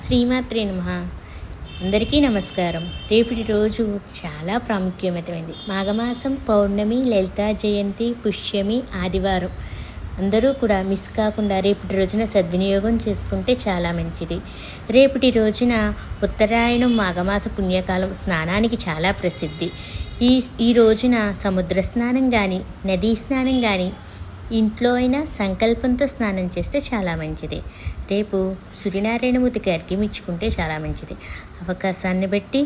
శ్రీమాత్రే నమః. అందరికీ నమస్కారం. రేపటి రోజు చాలా ప్రాముఖ్యమైనది. మాఘమాసం పౌర్ణమి, లలితా జయంతి, పుష్యమి, ఆదివారం. అందరూ కూడా మిస్ కాకుండా రేపటి రోజున సద్వినియోగం చేసుకుంటే చాలా మంచిది. రేపటి రోజున ఉత్తరాయణం మాఘమాస పుణ్యకాలం స్నానానికి చాలా ప్రసిద్ధి. ఈ రోజున సముద్ర స్నానం కానీ, నదీ స్నానం కానీ, ఇంట్లో అయినా సంకల్పంతో స్నానం చేస్తే చాలా మంచిది. రేపు సూర్యనారాయణమూర్తికి అర్ఘ్యమిచ్చుకుంటే చాలా మంచిది. అవకాశాన్ని బట్టి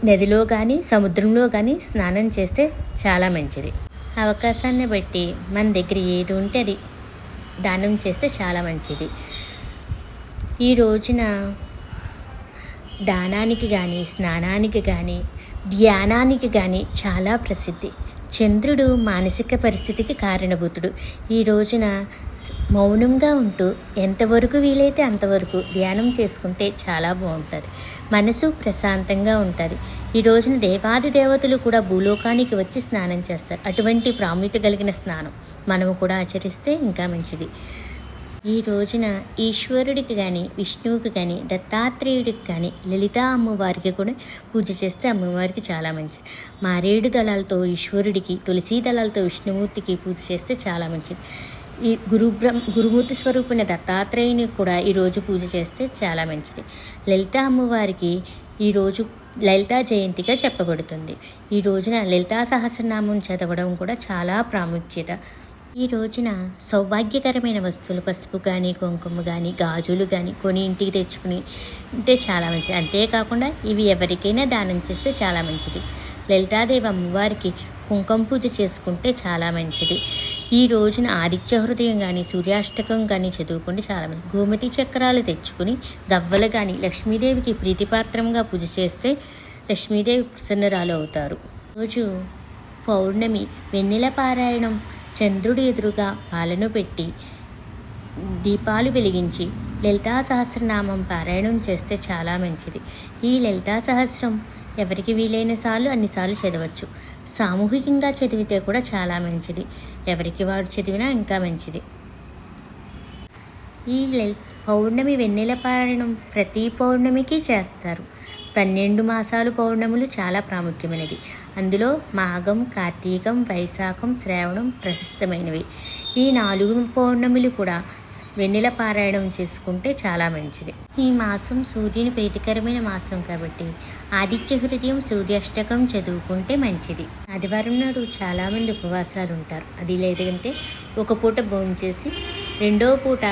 నదిలో కానీ సముద్రంలో కానీ స్నానం చేస్తే చాలా మంచిది. అవకాశాన్ని బట్టి మన దగ్గర ఏది ఉంటే అది దానం చేస్తే చాలా మంచిది. ఈ రోజున దానానికి కానీ, స్నానానికి కానీ, ధ్యానానికి కానీ చాలా ప్రసిద్ధి. చంద్రుడు మానసిక పరిస్థితికి కారణభూతుడు. ఈ రోజున మౌనంగా ఉంటూ ఎంతవరకు వీలైతే అంతవరకు ధ్యానం చేసుకుంటే చాలా బాగుంటుంది. మనసు ప్రశాంతంగా ఉంటుంది. ఈ రోజున దేవాది దేవతలు కూడా భూలోకానికి వచ్చి స్నానం చేస్తారు. అటువంటి ప్రాముఖ్యత కలిగిన స్నానం మనము కూడా ఆచరిస్తే ఇంకా మంచిది. ఈ రోజున ఈశ్వరుడికి కానీ, విష్ణువుకి కానీ, దత్తాత్రేయుడికి కానీ, లలితా అమ్మవారికి కూడా పూజ చేస్తే అమ్మవారికి చాలా మంచిది. మారేడు దళాలతో ఈశ్వరుడికి, తులసీ దళాలతో విష్ణుమూర్తికి పూజ చేస్తే చాలా మంచిది. ఈ గురుమూర్తి స్వరూపమైన దత్తాత్రేయుని కూడా ఈరోజు పూజ చేస్తే చాలా మంచిది. లలితా అమ్మవారికి ఈరోజు లలితా జయంతిగా చెప్పబడుతుంది. ఈ రోజున లలితా సహస్రనామం చదవడం కూడా చాలా ప్రాముఖ్యత. ఈ రోజున సౌభాగ్యకరమైన వస్తువులు పసుపు కానీ, కుంకుమ కానీ, గాజులు కానీ కొని ఇంటికి తెచ్చుకుని ఉంటే చాలా మంచిది. అంతేకాకుండా ఇవి ఎవరికైనా దానం చేస్తే చాలా మంచిది. లలితాదేవి అమ్మవారికి కుంకుమ పూజ చేసుకుంటే చాలా మంచిది. ఈ రోజున ఆదిత్య హృదయం కానీ, సూర్యాష్టకం కానీ చదువుకుంటే చాలా మంచిది. గోమతి చక్రాలు తెచ్చుకుని గవ్వలు కానీ లక్ష్మీదేవికి ప్రీతిపాత్రంగా పూజ చేస్తే లక్ష్మీదేవి ప్రసన్నరాలు అవుతారు. రోజు పౌర్ణమి వెన్నెల పారాయణం, చంద్రుడి ఎదురుగా పాలను పెట్టి దీపాలు వెలిగించి లలితా సహస్రనామం పారాయణం చేస్తే చాలా మంచిది. ఈ లలితా సహస్రం ఎవరికి వీలైన సార్లు అన్నిసార్లు చదవచ్చు. సామూహికంగా చదివితే కూడా చాలా మంచిది. ఎవరికి వాడు చదివినా ఇంకా మంచిది. ఈ పౌర్ణమి వెన్నెల పారాయణం ప్రతి పౌర్ణమికి చేస్తారు. 12 మాసాలు పౌర్ణములు చాలా ప్రాముఖ్యమైనది. అందులో మాఘం, కార్తీకం, వైశాఖం, శ్రావణం ప్రశస్తమైనవి. ఈ 4 పౌర్ణములు కూడా వెన్నెల పారాయణం చేసుకుంటే చాలా మంచిది. ఈ మాసం సూర్యుని ప్రీతికరమైన మాసం కాబట్టి ఆదిత్య హృదయం, సూర్యాష్టకం చదువుకుంటే మంచిది. ఆదివారం నాడు చాలామంది ఉపవాసాలు ఉంటారు. అది లేదంటే ఒక పూట భోంచేసి రెండో పూట